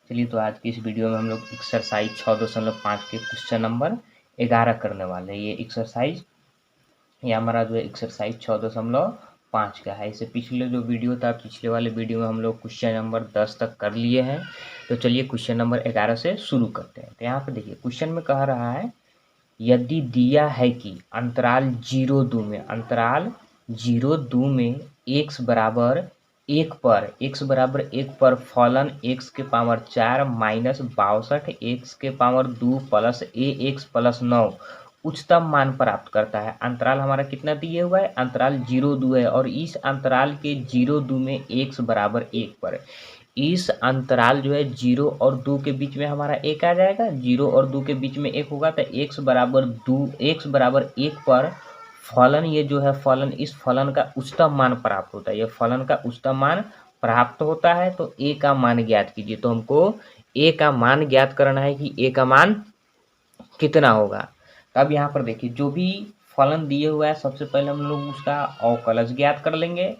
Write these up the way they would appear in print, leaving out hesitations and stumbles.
चलिए तो आज की इस वीडियो में हम लोग एक्सरसाइज 6.5 के क्वेश्चन नंबर 11 करने वाले हैं। ये एक्सरसाइज हमारा जो है एक्सरसाइज 6.5 का है। इससे पिछले जो वीडियो था, पिछले वाले वीडियो में हम लोग क्वेश्चन नंबर 10 तक कर लिए हैं। तो चलिए क्वेश्चन नंबर 11 से शुरू करते हैं। तो यहाँ पे देखिए क्वेश्चन में कह रहा है, यदि दिया है कि अंतराल 0-2 में x बराबर 1 पर फलन x के पावर 4 माइनस 62 x के पावर 2 प्लस ax प्लस 9 उच्चतम मान प्राप्त करता है। अंतराल हमारा कितना दिए हुआ है? अंतराल 0-2 है और इस अंतराल के 0-2 में x बराबर 1 पर, इस अंतराल जो है 0 और 2 के बीच में हमारा 1 आ जाएगा। 0 और 2 के बीच में 1 होगा तो x बराबर 1 पर फलन, ये जो है फलन, इस फलन का उच्चतम मान प्राप्त होता है। ये फलन का उच्चतम मान प्राप्त होता है। तो a का मान ज्ञात कीजिए। तो हमको a का मान ज्ञात करना है कि a का मान कितना होगा। अब यहाँ पर देखिए जो भी फलन दिए हुआ है, सबसे पहले हम लोग उसका अवकलज ज्ञात कर लेंगे,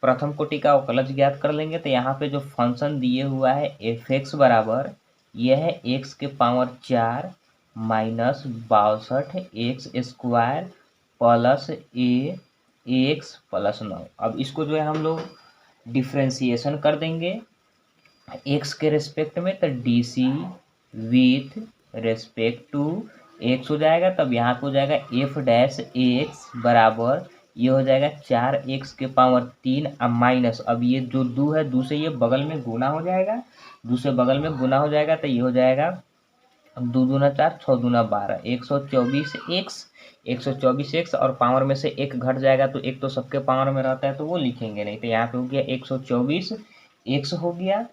प्रथम कोटि का अवकलज ज्ञात कर लेंगे। तो यहाँ पे जो फंक्शन दिए हुआ है f(x) बराबर यह है x के power 4 minus 62 x square plus ax plus 9। अब इसको जो है हम लोग डिफ्रेंसिएशन कर देंगे x के रेस्पेक्ट में। तो d with respect to x हो जाएगा। तब यहाँ पे हो जाएगा एफ डैश एक्स बराबर ये हो जाएगा 4x के पावर 3 अब माइनस, अब ये जो 2 है 2 से ये बगल में गुना हो जाएगा, 2 से बगल में गुना हो जाएगा। तो ये हो जाएगा 2 दूना 4, 6 दूना 12, 124x और पावर में से एक घट जाएगा तो एक तो सबके पावर में रहता है तो वो लिखेंगे नहीं। तो यहाँ पे हो गया 124x हो गया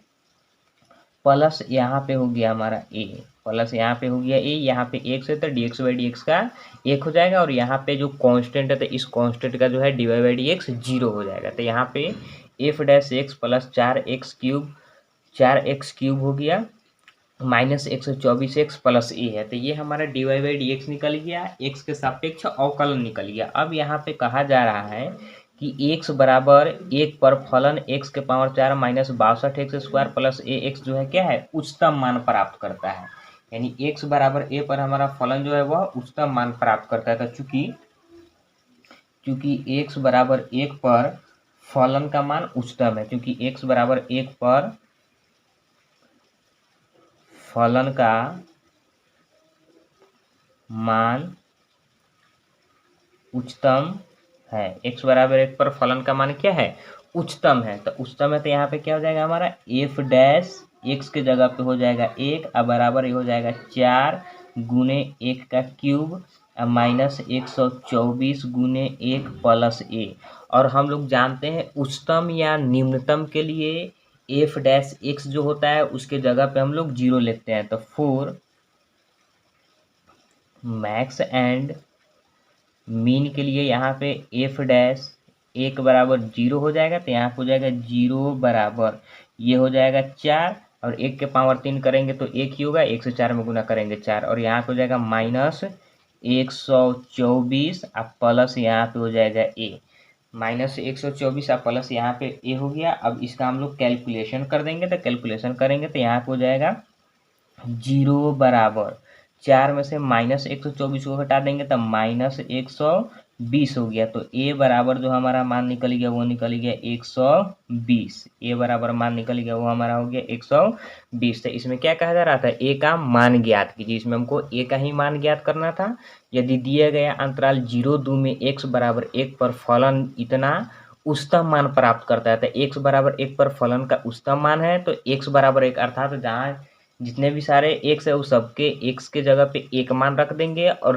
प्लस यहाँ पे हो गया हमारा a, प्लस यहाँ पे हो गया a, यहाँ पे x है तो dx बाई डी का 1 हो जाएगा और यहाँ पे जो कांस्टेंट है तो इस कांस्टेंट का जो है dy बाई डी 0 हो जाएगा। तो यहाँ पे f dash x plus 4x cube हो गया माइनस 124x प्लस a है। तो ये हमारा dy बाई डी निकल गया, x के सापेक्ष अवकलन निकल गया। अब यहाँ पे कहा जा रहा है कि x बराबर 1 पर फलन x के power 4 minus 62 x square plus ax जो है क्या है? उच्चतम मान प्राप्त करता है। यानी x बराबर a पर हमारा फलन जो है वह उच्चतम मान प्राप्त करता है। तो चूंकि x बराबर 1 पर फलन का मान उच्चतम है, क्योंकि x बराबर 1 पर फलन का मान उच्चतम है, x बराबर 1 पर फलन का मान क्या है? उच्चतम है। तो उच्चतम है तो यहाँ पे क्या हो जाएगा हमारा f डैश x के जगह पे हो जाएगा 1 अब बराबर ये हो जाएगा 4 गुने 1 का क्यूब माइनस 124 गुने 1 प्लस a। और हम लोग जानते हैं उच्चतम या निम्नतम के लिए f डैश x जो होता है उसके जगह पे हम लोग 0 लेते हैं। तो 4 मैक्स एंड मीन के लिए यहाँ पे f डैश 1 बराबर 0 हो जाएगा। तो यहाँ पे हो जाएगा 0 बराबर ये हो जाएगा 4 और 1 के पावर 3 करेंगे तो 1 ही होगा, 1 से 4 में गुना करेंगे 4 और यहाँ पे हो जाएगा माइनस 124 अब प्लस यहाँ पे हो जाएगा a, माइनस 124 अब प्लस यहाँ पे a हो गया। अब इसका हम लोग कैलकुलेशन कर देंगे। तो कैलकुलेशन करेंगे तो यहाँ पे हो जाएगा 0 बराबर 4 में से माइनस 124 को हटा देंगे तब माइनस 120 हो गया। तो a बराबर जो हमारा मान निकल गया वो निकल गया 120, a बराबर मान निकल गया वो हमारा हो गया 120। तो इसमें क्या कहा जा रहा था? a का मान ज्ञात कीजिए। इसमें हमको a का ही मान ज्ञात करना था। यदि दिया गया अंतराल 0-2 में x बराबर 1 पर फलन इतना उच्चतम मान प्राप्त करता है। तो x बराबर 1 पर फलन का उच्चतम मान है तो x बराबर 1 अर्थात जहाँ जितने भी सारे x है उस सबके x के जगह पे 1 मान रख देंगे और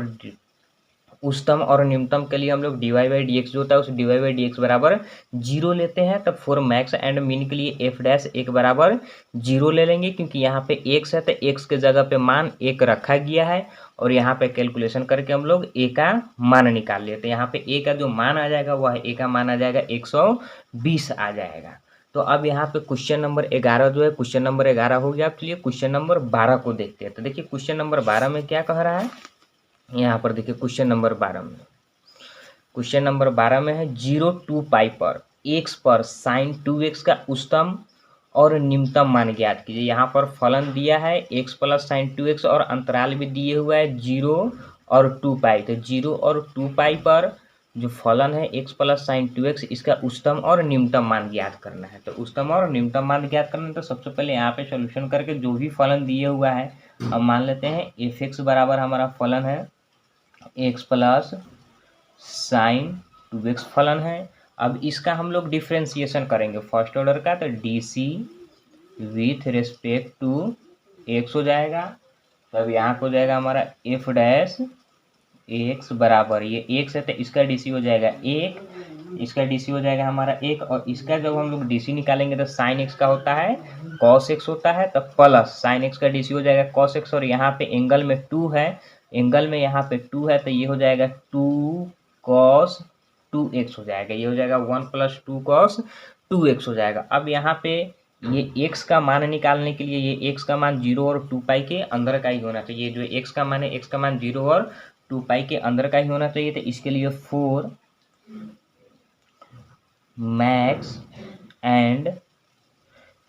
उच्चतम और निम्नतम के लिए हम लोग dy बाई डी जो होता है उस dy बाई डी बराबर 0 लेते हैं। तब 4 मैक्स एंड मीन के लिए f डैश 1 बराबर 0 ले लेंगे, क्योंकि यहाँ पे x है तो x के जगह पे मान 1 रखा गया है और यहाँ पे कैलकुलेशन करके हम लोग a का मान निकाल लेते हैं। यहाँ पे a का जो मान आ जाएगा वह a का मान आ जाएगा 120 आ जाएगा। तो अब यहाँ पे क्वेश्चन नंबर 11 जो है, क्वेश्चन नंबर 11 हो गया। अब चलिए क्वेश्चन नंबर 12 को देखते हैं। तो देखिए क्वेश्चन नंबर 12 में क्या कह रहा है, यहाँ पर देखिए क्वेश्चन नंबर 12 में है 0 to पाई पर x पर साइन 2x का उच्चतम और न्यूनतम मान ज्ञात कीजिए। यहाँ पर फलन दिया है x प्लस साइन 2x और अंतराल भी दिए हुआ है 0 और 2 पाई। तो 0 और 2 पाई पर जो फलन है x प्लस साइन 2x, इसका उच्चतम और न्यूनतम मान ज्ञात करना है। तो उच्चतम और न्यूनतम मान ज्ञात करना है, तो सबसे पहले यहाँ पे सोल्यूशन करके जो भी फलन दिए हुआ है, अब मान लेते हैं f(x) बराबर हमारा फलन है x प्लस साइन 2x फलन है। अब इसका हम लोग डिफ्रेंसिएशन करेंगे फर्स्ट ऑर्डर का, तो d with respect to x हो जाएगा। तब यहाँ हो जाएगा हमारा f डैश x बराबर, ये x है तो इसका डी हो जाएगा 1, इसका डी हो जाएगा हमारा 1, और इसका जब हम लोग डी निकालेंगे तो साइन x का होता है cos x होता है, तब प्लस साइन x का डी हो जाएगा cos x, और यहाँ पे एंगल में 2 है, एंगल में यहाँ पे 2 है, तो ये हो जाएगा 2 cos 2x हो जाएगा, ये हो जाएगा 1 प्लस 2 cos 2x हो जाएगा। अब यहाँ पे ये x का मान निकालने के लिए ये x का मान 0 और 2 पाई के अंदर का ही होना चाहिए। जो x का मान है, x का मान 0 और 2 पाई के अंदर का ही होना चाहिए। तो इसके लिए 4 मैक्स एंड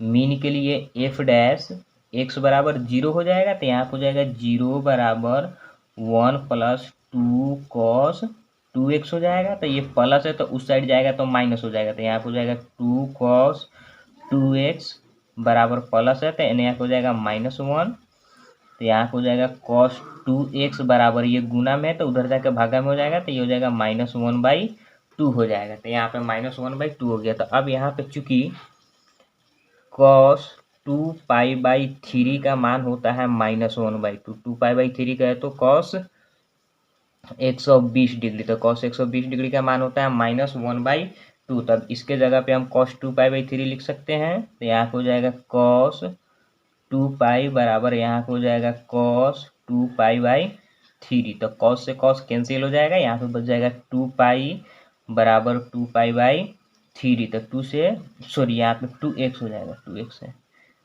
मीन के लिए f डैश x बराबर 0 हो जाएगा, तो यहाँ हो जाएगा 0 बराबर 1 प्लस 2 cos 2x हो जाएगा। तो ये प्लस है तो उस साइड जाएगा तो माइनस हो जाएगा, तो यहाँ हो जाएगा 2 cos 2x बराबर प्लस है, तो यहाँ हो जाएगा -1, तो यहाँ हो जाएगा cos 2x बराबर, ये गुना में है तो उधर जाकर भागा में हो जाएगा, तो ये हो जाएगा -1/2 हो जाएगा, तो यहाँ पे -1/2 हो गया। तो अब यहाँ पे चूंकि cos 2 पाई/3 का मान होता है -1/2, 2 पाई/3 का है तो cos 120 डिग्री, तो cos 120 डिग्री का मान होता है -1/2। तब इसके जगह पे हम cos 2 पाई/3 लिख सकते हैं, तो यहाँ हो जाएगा cos 2 पाई बराबर, यहाँ हो जाएगा cos 2 पाई/3, तो cos से cos कैंसिल हो जाएगा, यहाँ पे बच जाएगा 2 पाई बराबर 2 पाई/3, तो 2 से सॉरी यहाँ पे 2x हो जाएगा, 2x है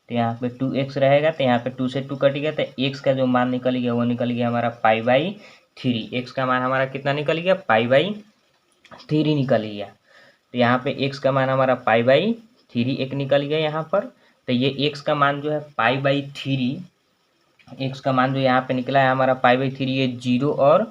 तो यहाँ पे 2x रहेगा, तो यहाँ पे 2 से 2 कट गया, तो x का जो मान निकल गया वो निकल गया हमारा पाई/3। x का मान हमारा कितना निकल गया, पाई/3 निकल गया। तो यहाँ पे x का मान हमारा पाई/3 एक निकल गया यहाँ पर। तो ये x का मान जो है पाई/3, x का मान जो यहाँ पे निकला है हमारा पाई/3, ये 0 और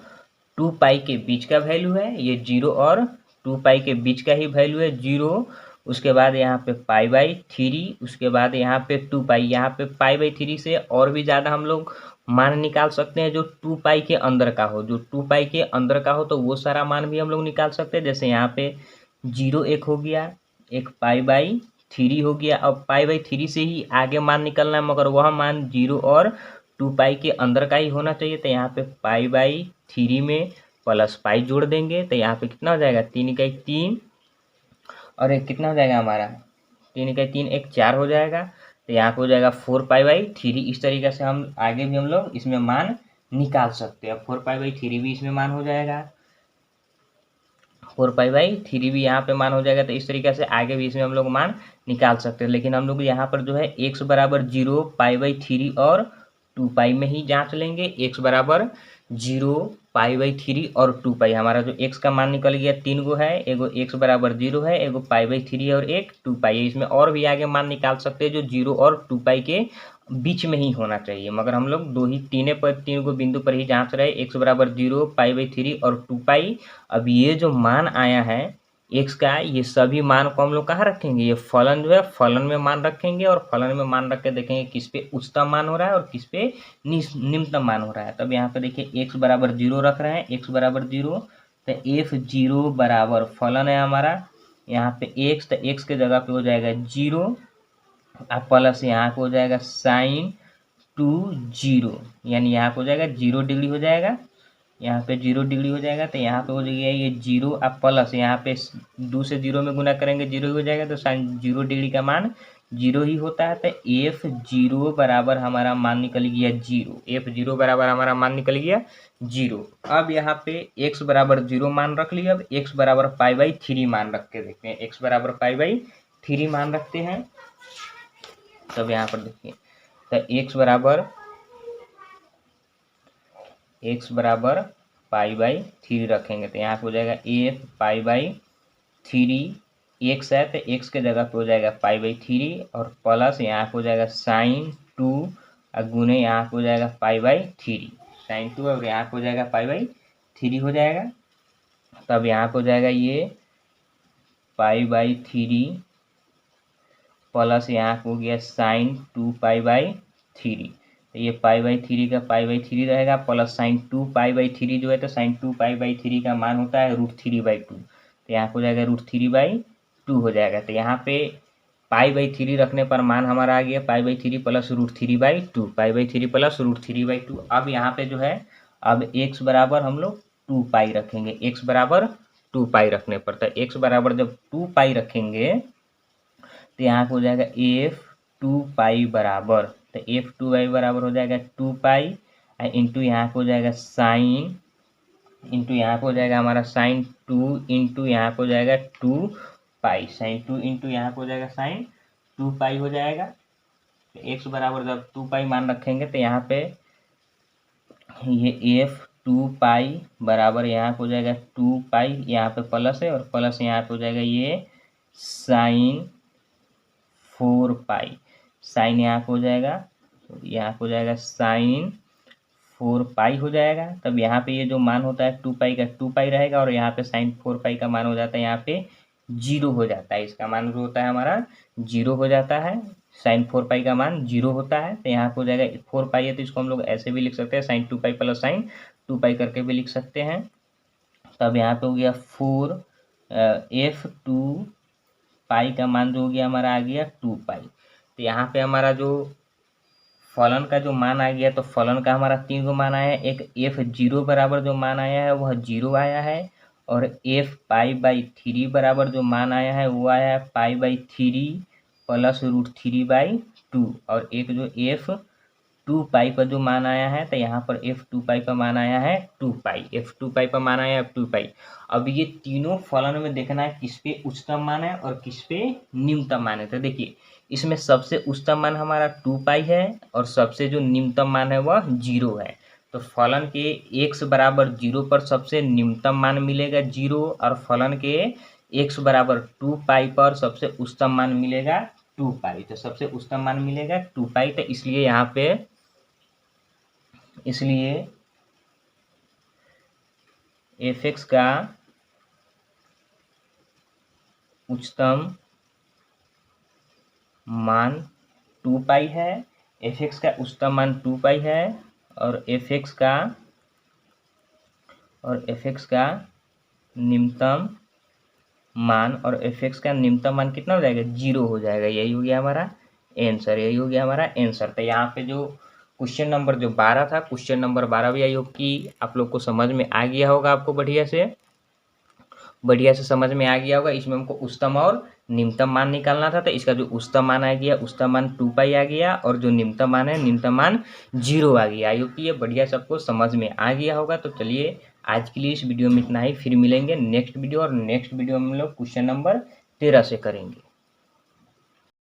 2 पाई के बीच का वैल्यू है, ये 0 और 2 पाई के बीच का ही वैल्यू है 0, उसके बाद यहाँ पे पाई/3, उसके बाद यहाँ पे 2 पाई, यहाँ पे पाई/3 से और भी ज़्यादा हम लोग मान निकाल सकते हैं जो 2 पाई के अंदर का हो, जो 2 पाई के अंदर का हो तो वो सारा मान भी हम लोग निकाल सकते हैं। जैसे यहाँ पे 0 एक हो गया, एक पाई/3 हो गया। अब पाई/3 से ही आगे मान निकलना है, मगर वह मान 0 और 2 पाई के अंदर का ही होना चाहिए। तो यहाँ पे पाई/3 में प्लस पाई जोड़ देंगे, तो यहाँ पे कितना हो जाएगा, 3 का 3 और एक कितना हो जाएगा हमारा, 3 का 3 एक 4 हो जाएगा, तो यहाँ पे हो जाएगा 4 पाई/3। इस तरीके से हम आगे भी हम लोग इसमें मान निकाल सकते हैं। 4 पाई/3 भी इसमें मान हो जाएगा, 4 पाई/3 भी यहाँ पे मान हो जाएगा। तो इस तरीके से आगे भी इसमें हम लोग मान निकाल सकते हैं। लेकिन हम लोग यहाँ पर जो है x बराबर 0 पाई/3 और 2 पाई में ही जांच लेंगे। x बराबर 0 पाई/3 और 2 पाई, हमारा जो x का मान निकल गया 3 गो है, एगो x बराबर 0 है, एगो पाई/3 है और एक 2 पाई है। इसमें और भी आगे मान निकाल सकते हैं जो 0 और 2 पाई के बीच में ही होना चाहिए, मगर हम लोग तीन गो बिंदु पर ही जांच रहे, x बराबर 0 पाई/3 और 2 पाई। अब ये जो मान आया है x का, ये सभी मान को हम लोग कहाँ रखेंगे, ये फलन जो है फलन में मान रखेंगे, और फलन में मान रख के देखेंगे किस पे उच्चतम मान हो रहा है और किस पे निम्नतम मान हो रहा है। तब यहाँ पे देखिए x बराबर 0 रख रहे हैं, x बराबर 0, तो f0 बराबर फलन है हमारा यहाँ पे x, तो x के जगह पे हो जाएगा 0, अब प्लस यहाँ पे हो जाएगा साइन 2 0, यानी यहाँ पे हो जाएगा 0 डिग्री हो जाएगा, यहाँ पे 0 डिग्री हो जाएगा। तो यहाँ पे हो जाएगा ये 0, अब प्लस यहाँ पे 2 से 0 में गुना करेंगे 0 ही हो जाएगा, तो साइन 0 डिग्री का मान 0 ही होता है। तो f0 बराबर हमारा मान निकल गया 0, f0 बराबर हमारा मान निकल गया 0। अब यहाँ पे x बराबर 0 मान रख लिया, अब x बराबर पाई/3 मान रख के देखते हैं, x बराबर पाई/3 मान रखते हैं। तब यहाँ पर देखिए, तो x बराबर पाई/3 रखेंगे, तो यहाँ पे हो जाएगा f पाई/3 एक्स है तो एक्स के जगह पे हो जाएगा पाई/3 और प्लस यहाँ पे हो जाएगा sin 2 और गुने यहाँ पे हो जाएगा पाई/3 sin 2 और यहाँ पे हो जाएगा पाई/3 हो जाएगा। तब यहाँ पे हो जाएगा ये पाई/3 प्लस यहाँ पे हो गया sin 2 पाई/3। तो ये पाई/3 का पाई/3 रहेगा प्लस sin 2 पाई/3 जो है तो sin 2 पाई/3 का मान होता है √3/2। तो यहाँ पे हो जाएगा √3/2 हो जाएगा। तो यहाँ पे पाई/3 रखने पर मान हमारा आ गया पाई/3 प्लस √3/2 पाई/3 प्लस √3/2। अब यहाँ पे जो है अब x बराबर हम लोग 2 पाई रखेंगे। x बराबर 2 पाई रखने पर तो x बराबर जब 2 पाई रखेंगे तो यहाँ पे हो जाएगा f2 पाई बराबर, तो f2 पाई बराबर हो जाएगा 2 पाई इंटू यहाँ पे हो जाएगा साइन इंटू यहाँ पे हो जाएगा हमारा साइन 2 इंटू यहाँ पे हो जाएगा 2 पाई साइन 2 इंटू यहाँ पे हो जाएगा साइन 2 पाई हो जाएगा। तो x बराबर जब 2 पाई मान रखेंगे तो यहाँ पे ये f2 पाई बराबर यहाँ पे हो जाएगा 2 पाई, यहाँ पे प्लस है और प्लस यहाँ पे हो जाएगा ये साइन 4 पाई साइन यहाँ पे हो जाएगा साइन 4 पाई हो जाएगा। तब यहाँ पे ये जो मान होता है 2 पाई का 2 पाई रहेगा और यहाँ पे साइन 4 पाई का मान हो जाता है यहाँ पे 0 हो जाता है। इसका मान जो होता है हमारा 0 हो जाता है, साइन 4 पाई का मान 0 होता है। तो यहाँ पे हो जाएगा 4 पाई है तो इसको हम लोग ऐसे भी लिख सकते हैं साइन 2 पाई प्लस साइन 2 पाई करके भी लिख सकते हैं। तब यहाँ पे हो गया 4 f2 पाई का मान जो हो गया हमारा आ गया 2 पाई। तो यहाँ पे हमारा जो फलन का जो मान आ गया तो फलन का हमारा 3 गो मान आया है। एक f0 बराबर जो मान आया है वह 0 आया है और f पाई/3 बराबर जो मान आया है वो आया है पाई/3 प्लस √3/2 और एक जो f2 पाई पर जो मान आया है तो यहाँ पर f2 पाई पर मान आया है 2 पाई f2 पाई पर मान आया है 2 पाई। अब ये तीनों फलन में देखना है किस पे उच्चतम मान है और किस पे निम्नतम मान है। तो देखिए इसमें सबसे उच्चतम मान हमारा 2 पाई है और सबसे जो निम्नतम मान है वह 0 है। तो फलन के x बराबर 0 पर सबसे निम्नतम मान मिलेगा 0 और फलन के x बराबर 2 पाई पर सबसे उच्चतम मान मिलेगा 2 पाई। तो सबसे उच्चतम मान मिलेगा 2 पाई। तो इसलिए यहाँ पे f(x) का उच्चतम मान 2 पाई है, f(x) का उच्चतम मान 2 पाई है और f(x) का निम्नतम मान और f(x) का निम्नतम मान कितना हो जाएगा 0 हो जाएगा। यही हो गया हमारा आंसर। तो यहाँ पे जो क्वेश्चन नंबर जो 12 था, क्वेश्चन नंबर 12 भी आई होप कि आप लोग को समझ में आ गया होगा, आपको बढ़िया से समझ में आ गया होगा। इसमें हमको उच्चतम और निम्नतम मान निकालना था। तो इसका जो उच्चतम मान आ गया उच्चतम मान 2 पाई आ गया और जो निम्नतम मान है निम्नतम मान 0 आ गया। आई होप कि ये बढ़िया सबको समझ में आ गया होगा। तो चलिए आज के लिए इस वीडियो में इतना ही, फिर मिलेंगे नेक्स्ट वीडियो और नेक्स्ट वीडियो में हम लोग क्वेश्चन नंबर 13 से करेंगे।